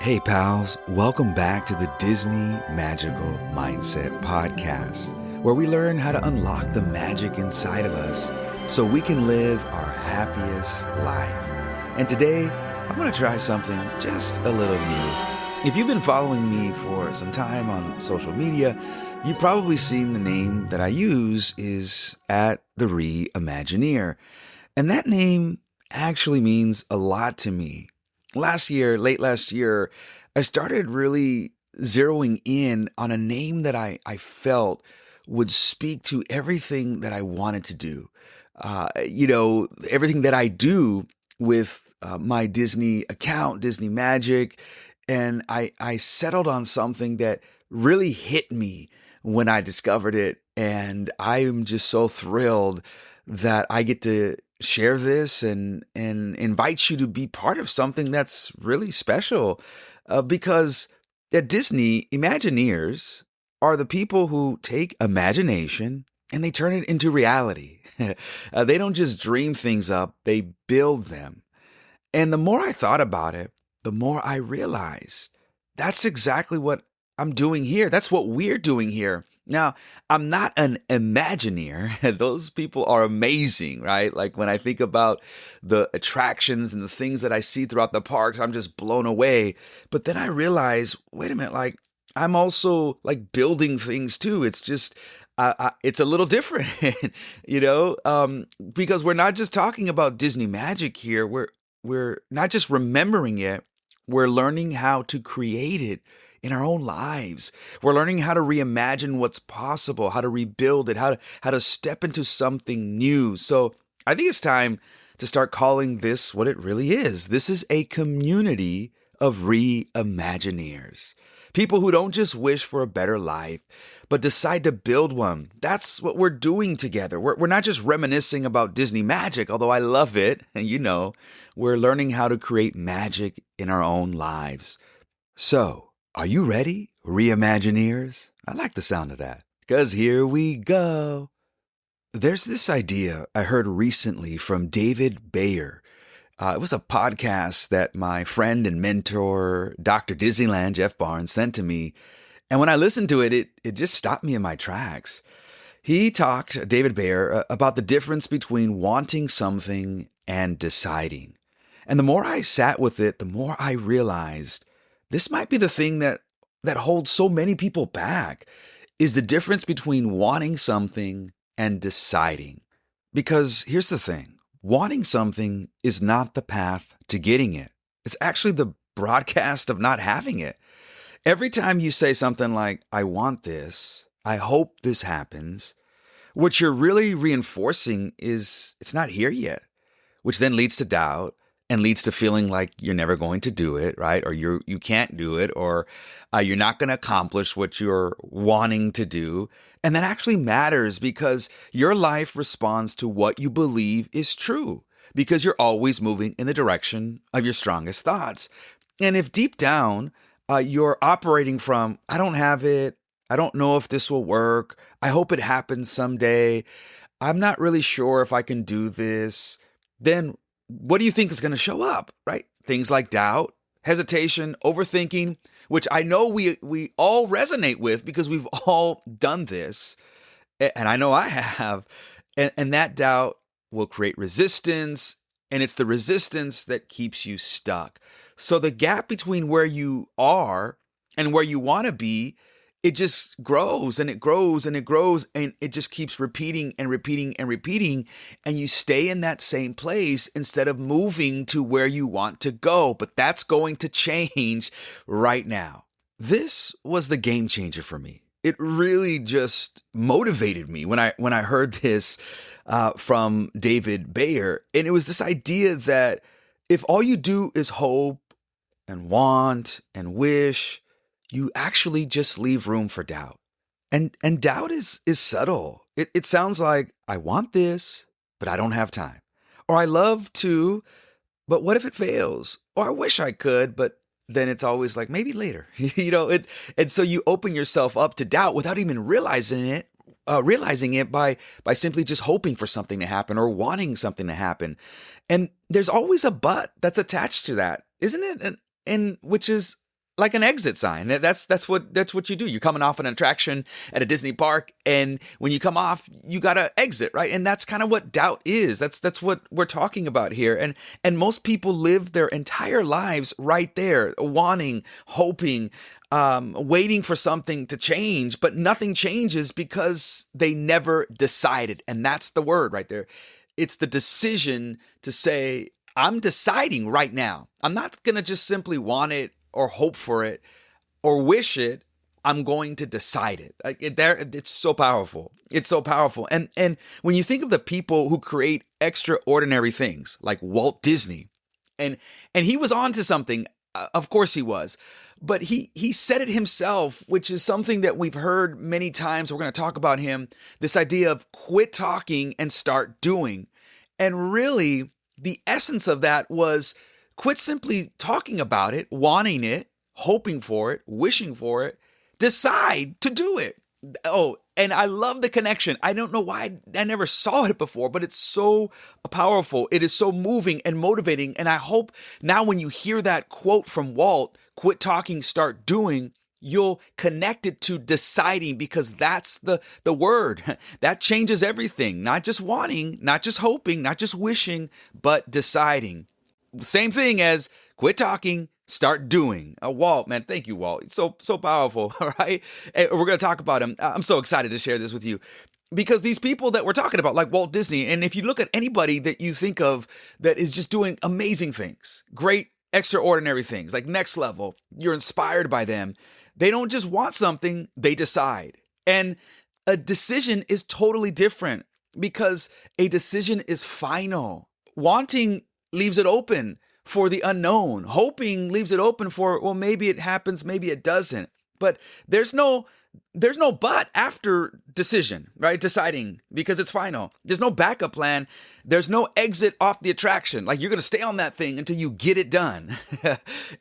Hey pals, welcome back to the Disney Magical Mindset Podcast, where we learn how to unlock the magic inside of us so we can live our happiest life. And today, I'm going to try something just a little new. If you've been following me for some time on social media, you've probably seen the name that I use is at the Reimagineer. And that name actually means a lot to me. Late last year, I started really zeroing in on a name that I felt would speak to everything that I wanted to do. Everything that I do with my Disney account, Disney Magic. And I settled on something that really hit me when I discovered it. And I am just so thrilled that I get to share this and invite you to be part of something that's really special. Because at Disney, Imagineers are the people who take imagination and they turn it into reality. They don't just dream things up, they build them. And the more I thought about it, the more I realized that's exactly what I'm doing here. That's what we're doing here. Now, I'm not an Imagineer. Those people are amazing, right? Like when I think about the attractions and the things that I see throughout the parks, I'm just blown away. But then I realize, wait a minute, like I'm also like building things too. It's just, it's a little different, because we're not just talking about Disney Magic here. We're not just remembering it. We're learning how to create it in our own lives. We're learning how to reimagine what's possible, how to rebuild it, how to step into something new. So I think it's time to start calling this what it really is. This is a community of reimagineers. People who don't just wish for a better life, but decide to build one. That's what we're doing together. We're not just reminiscing about Disney Magic, although I love it. And we're learning how to create magic in our own lives. So, are you ready, Reimagineers? I like the sound of that, because here we go. There's this idea I heard recently from David Bayer. It was a podcast that my friend and mentor, Dr. Disneyland, Jeff Barnes, sent to me. And when I listened to it, it just stopped me in my tracks. He talked, David Bayer, about the difference between wanting something and deciding. And the more I sat with it, the more I realized this might be the thing that holds so many people back, is the difference between wanting something and deciding. Because here's the thing, wanting something is not the path to getting it. It's actually the broadcast of not having it. Every time you say something like, I want this, I hope this happens, what you're really reinforcing is it's not here yet, which then leads to doubt and leads to feeling like you're never going to do it, right? Or you can't do it, or you're not going to accomplish what you're wanting to do. And that actually matters because your life responds to what you believe is true, because you're always moving in the direction of your strongest thoughts. And if deep down, you're operating from, I don't have it, I don't know if this will work, I hope it happens someday, I'm not really sure if I can do this, then what do you think is going to show up, right? Things like doubt, hesitation, overthinking, which I know we all resonate with because we've all done this. And I know I have. And that doubt will create resistance. And it's the resistance that keeps you stuck. So the gap between where you are and where you want to be, it just grows and it grows and it grows, and it just keeps repeating and repeating and repeating. And you stay in that same place instead of moving to where you want to go. But that's going to change right now. This was the game changer for me. It really just motivated me when I heard this from David Bayer. And it was this idea that if all you do is hope and want and wish, you actually just leave room for doubt. And doubt is subtle. It sounds like, I want this, but I don't have time. Or I love to, but what if it fails? Or I wish I could, but then it's always like, maybe later. And so you open yourself up to doubt without even realizing it by simply just hoping for something to happen or wanting something to happen. And there's always a but that's attached to that, isn't it? And which is like an exit sign. That's what you do. You're coming off an attraction at a Disney park, and when you come off, you gotta exit, right? And that's kind of what doubt is. That's what we're talking about here. And most people live their entire lives right there, wanting, hoping, waiting for something to change, but nothing changes because they never decided. And that's the word right there. It's the decision to say, I'm deciding right now. I'm not going to just simply want it or hope for it or wish it. I'm going to decide it. It's so powerful. It's so powerful. And when you think of the people who create extraordinary things like Walt Disney, and he was on to something, of course he was, but he said it himself, which is something that we've heard many times. We're going to talk about him, this idea of quit talking and start doing. And really, the essence of that was quit simply talking about it, wanting it, hoping for it, wishing for it, decide to do it. Oh, and I love the connection. I don't know why I never saw it before, but it's so powerful. It is so moving and motivating. And I hope now when you hear that quote from Walt, quit talking, start doing, you'll connect it to deciding, because that's the word that changes everything. Not just wanting, not just hoping, not just wishing, but deciding. Same thing as quit talking, start doing. Walt, man, thank you, Walt. It's so powerful. All right. And we're going to talk about him. I'm so excited to share this with you, because these people that we're talking about, like Walt Disney, and if you look at anybody that you think of that is just doing amazing things, great, extraordinary things, like next level, you're inspired by them. They don't just want something, they decide. And a decision is totally different, because a decision is final. Wanting leaves it open for the unknown. Hoping leaves it open for, well, maybe it happens, maybe it doesn't. But there's no but after decision, right? Deciding, because it's final. There's no backup plan. There's no exit off the attraction. Like, you're going to stay on that thing until you get it done.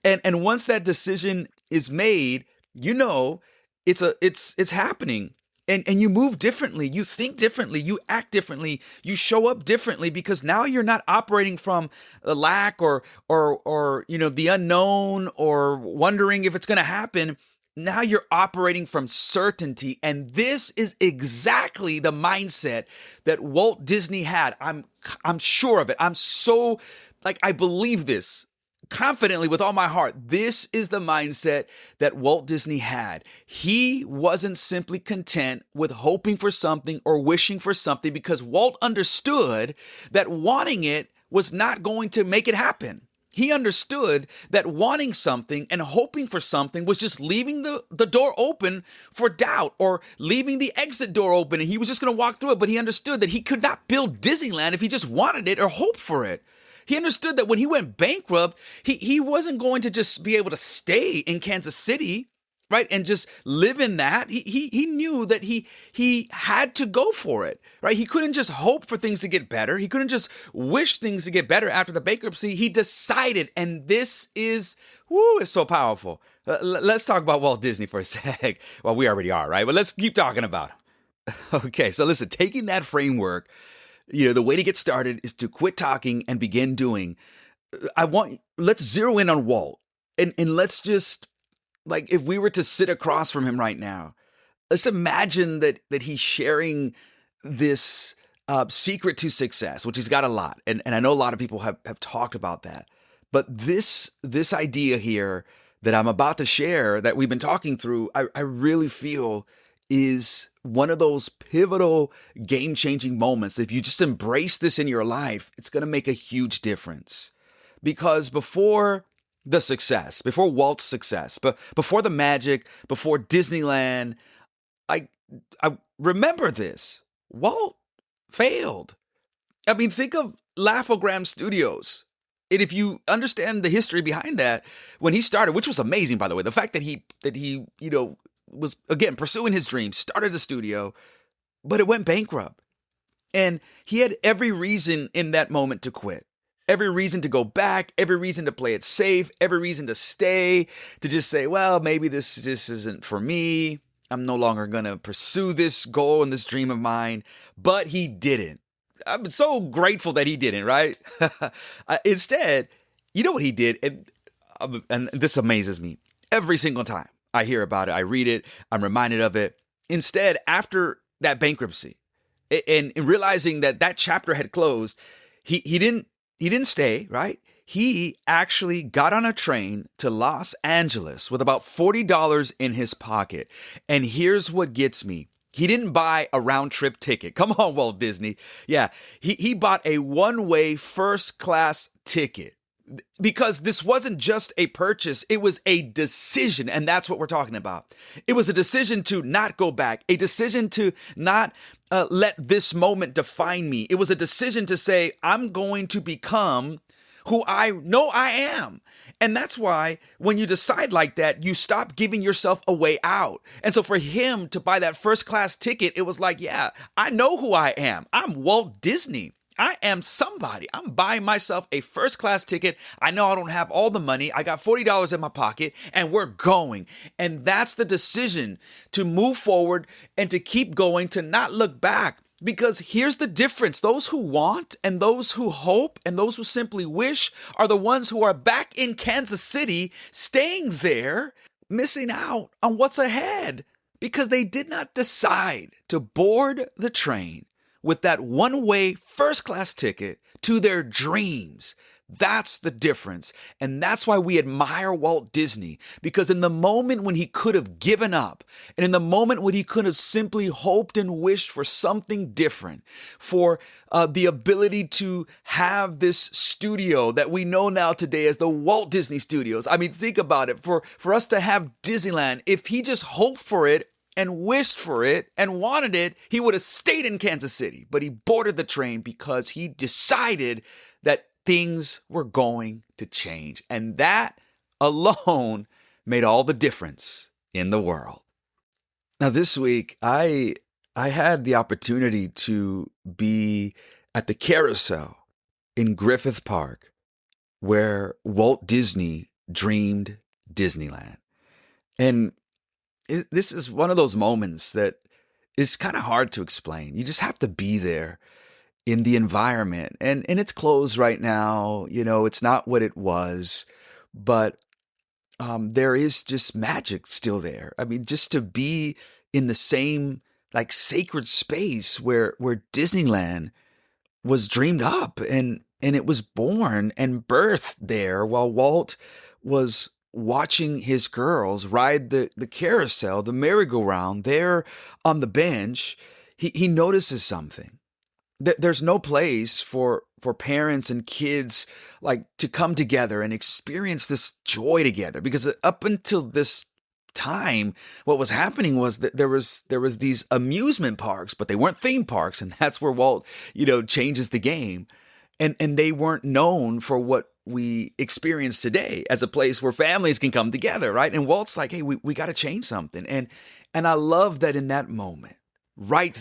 and once that decision is made, you know it's happening. And you move differently, you think differently, you act differently, you show up differently, because now you're not operating from a lack or the unknown or wondering if it's going to happen. Now you're operating from certainty. And this is exactly the mindset that Walt Disney had. I'm sure of it. I believe this confidently with all my heart. This is the mindset that Walt Disney had. He wasn't simply content with hoping for something or wishing for something, because Walt understood that wanting it was not going to make it happen. He understood that wanting something and hoping for something was just leaving the door open for doubt, or leaving the exit door open, and he was just going to walk through it. But he understood that he could not build Disneyland if he just wanted it or hoped for it. He understood that when he went bankrupt, he wasn't going to just be able to stay in Kansas City, right, and just live in that. He knew that he had to go for it, right? He couldn't just hope for things to get better. He couldn't just wish things to get better after the bankruptcy. He decided, and this is, it's so powerful. Let's talk about Walt Disney for a sec. Well, we already are, right? But let's keep talking about him. Okay, so listen, taking that framework, the way to get started is to quit talking and begin doing. Let's zero in on Walt, and let's just, like, if we were to sit across from him right now, let's imagine that he's sharing this secret to success, which he's got a lot. And I know a lot of people have talked about that. But this idea here that I'm about to share, that we've been talking through, I really feel is one of those pivotal, game-changing moments. If you just embrace this in your life, it's going to make a huge difference. Because before the success, before Walt's success, but before the magic, before Disneyland, I remember this. Walt failed. I mean, think of Laugh-O-Gram Studios. And if you understand the history behind that, when he started, which was amazing, by the way, the fact that he was, again, pursuing his dreams, started a studio, but it went bankrupt. And he had every reason in that moment to quit. Every reason to go back, every reason to play it safe, every reason to stay, to just say, well, maybe this just isn't for me. I'm no longer going to pursue this goal and this dream of mine. But he didn't. I'm so grateful that he didn't, right? Instead, you know what he did? And this amazes me. Every single time I hear about it, I read it, I'm reminded of it. Instead, after that bankruptcy and realizing that that chapter had closed, he didn't stay, right? He actually got on a train to Los Angeles with about $40 in his pocket. And here's what gets me. He didn't buy a round trip ticket. Come on, Walt Disney. Yeah, he bought a one-way first class ticket because this wasn't just a purchase, it was a decision. And that's what we're talking about. It was a decision to not go back, a decision to not let this moment define me. It was a decision to say, I'm going to become who I know I am. And that's why when you decide like that, you stop giving yourself a way out. And so for him to buy that first class ticket, it was like, yeah, I know who I am. I'm Walt Disney. I am somebody. I'm buying myself a first class ticket. I know I don't have all the money. I got $40 in my pocket and we're going. And that's the decision to move forward and to keep going, to not look back. Because here's the difference. Those who want and those who hope and those who simply wish are the ones who are back in Kansas City, staying there, missing out on what's ahead because they did not decide to board the train with that one-way first-class ticket to their dreams. That's the difference. And that's why we admire Walt Disney, because in the moment when he could have given up, and in the moment when he could have simply hoped and wished for something different, for the ability to have this studio that we know now today as the Walt Disney Studios. I mean, think about it. For us to have Disneyland, if he just hoped for it and wished for it and wanted it, he would have stayed in Kansas City. But he boarded the train because he decided that things were going to change. And that alone made all the difference in the world. Now, this week, I had the opportunity to be at the carousel in Griffith Park, where Walt Disney dreamed Disneyland. And this is one of those moments that is kind of hard to explain. You just have to be there in the environment. And it's closed right now. You know, it's not what it was, but there is just magic still there. I mean, just to be in the same like sacred space where Disneyland was dreamed up and it was born and birthed there while Walt was watching his girls ride the carousel, the merry-go-round there on the bench. He notices something. There's no place for parents and kids like to come together and experience this joy together, because up until this time, what was happening was that there was these amusement parks, but they weren't theme parks, and that's where Walt, changes the game. And they weren't known for what we experience today as a place where families can come together, right? And Walt's like, hey, we got to change something. And I love that in that moment, right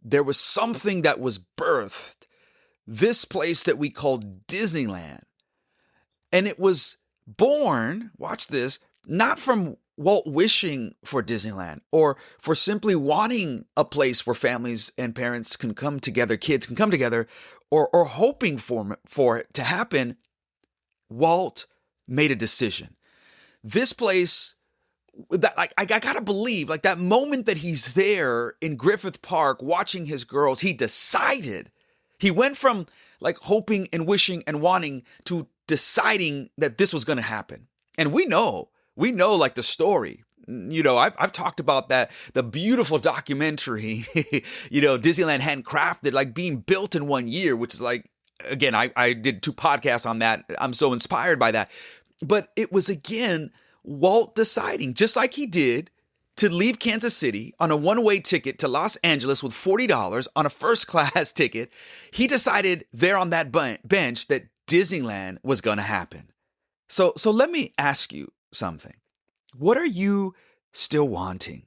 there was something that was birthed, this place that we call Disneyland. And it was born, watch this, not from Walt wishing for Disneyland or for simply wanting a place where families and parents can come together, kids can come together, or hoping for it to happen. Walt made a decision. This place, that I gotta believe, like that moment that he's there in Griffith Park watching his girls, he decided. He went from like hoping and wishing and wanting to deciding that this was going to happen. And we know like the story. I've talked about that, the beautiful documentary, Disneyland Handcrafted, like being built in 1 year, which is like, again, I did 2 podcasts on that. I'm so inspired by that. But it was, again, Walt deciding, just like he did, to leave Kansas City on a one-way ticket to Los Angeles with $40 on a first-class ticket. He decided there on that bench that Disneyland was going to happen. So let me ask you something. What are you still wanting?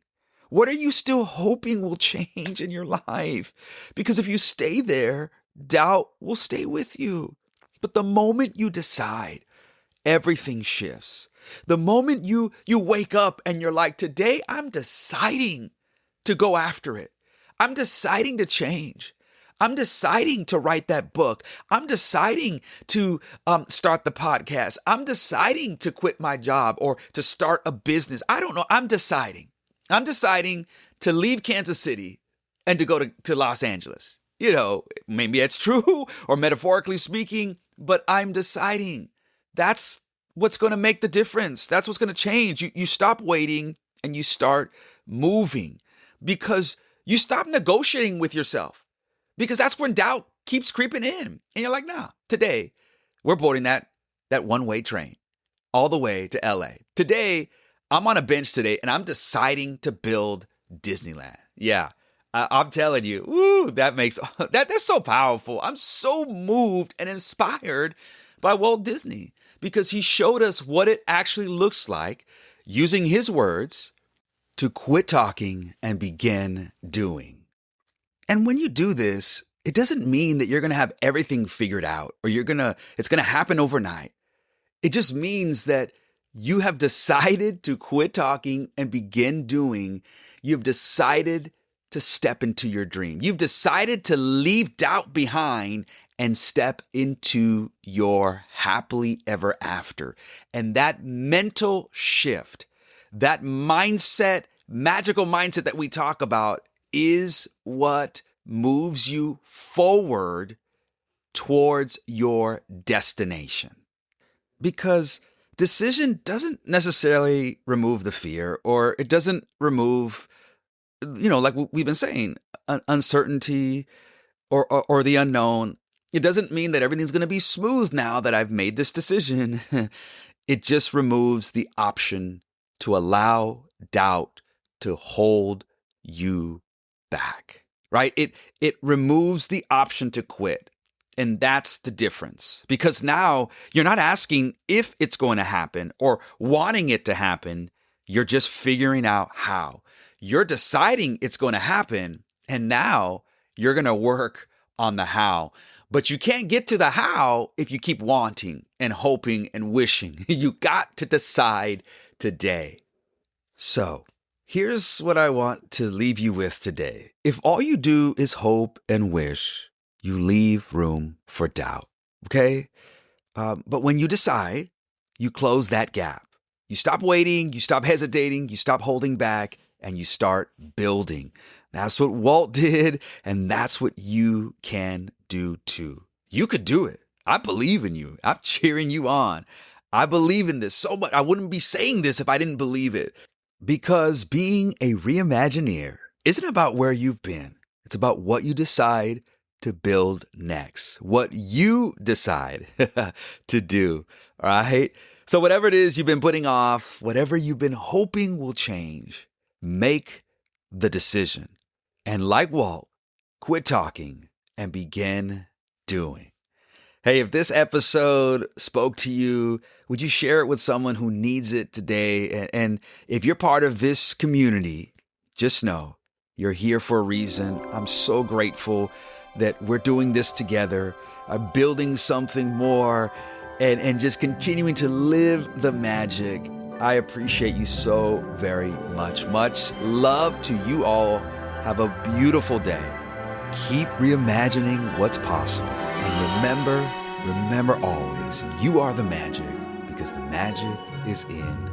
What are you still hoping will change in your life? Because if you stay there, doubt will stay with you. But the moment you decide, everything shifts. The moment you wake up and you're like, today I'm deciding to go after it. I'm deciding to change. I'm deciding to write that book. I'm deciding to start the podcast. I'm deciding to quit my job or to start a business. I don't know. I'm deciding. I'm deciding to leave Kansas City and to go to Los Angeles. You know, maybe it's true or metaphorically speaking, but I'm deciding. That's what's going to make the difference. That's what's going to change. You stop waiting and you start moving because you stop negotiating with yourself, because that's when doubt keeps creeping in. And you're like, nah, today we're boarding that one-way train all the way to LA. Today, I'm on a bench today and I'm deciding to build Disneyland. Yeah, I'm telling you, ooh, that's so powerful. I'm so moved and inspired by Walt Disney because he showed us what it actually looks like, using his words, to quit talking and begin doing. And when you do this, it doesn't mean that you're going to have everything figured out or it's going to happen overnight. It just means that you have decided to quit talking and begin doing. You've decided to step into your dream. You've decided to leave doubt behind and step into your happily ever after. And that mental shift, that mindset, magical mindset that we talk about, is what moves you forward towards your destination. Because decision doesn't necessarily remove the fear, or it doesn't remove, like we've been saying, uncertainty or the unknown. It doesn't mean that everything's going to be smooth now that I've made this decision. It just removes the option to allow doubt to hold you back, right? It removes the option to quit. And that's the difference, because now you're not asking if it's going to happen or wanting it to happen. You're just figuring out how. You're deciding it's going to happen, and now you're going to work on the how. But you can't get to the how if you keep wanting and hoping and wishing. You got to decide today. So here's what I want to leave you with today. If all you do is hope and wish, you leave room for doubt, okay? But when you decide, you close that gap. You stop waiting, you stop hesitating, you stop holding back, and you start building. That's what Walt did, and that's what you can do too. You could do it. I believe in you. I'm cheering you on. I believe in this so much. I wouldn't be saying this if I didn't believe it. Because being a reimagineer isn't about where you've been. It's about what you decide to build next, what you decide to do, all right? So whatever it is you've been putting off, whatever you've been hoping will change, make the decision. And like Walt, quit talking and begin doing. Hey, if this episode spoke to you, would you share it with someone who needs it today? And if you're part of this community, just know you're here for a reason. I'm so grateful that we're doing this together, building something more, and just continuing to live the magic. I appreciate you so very much. Much love to you all. Have a beautiful day. Keep reimagining what's possible. And remember always, you are the magic, because the magic is in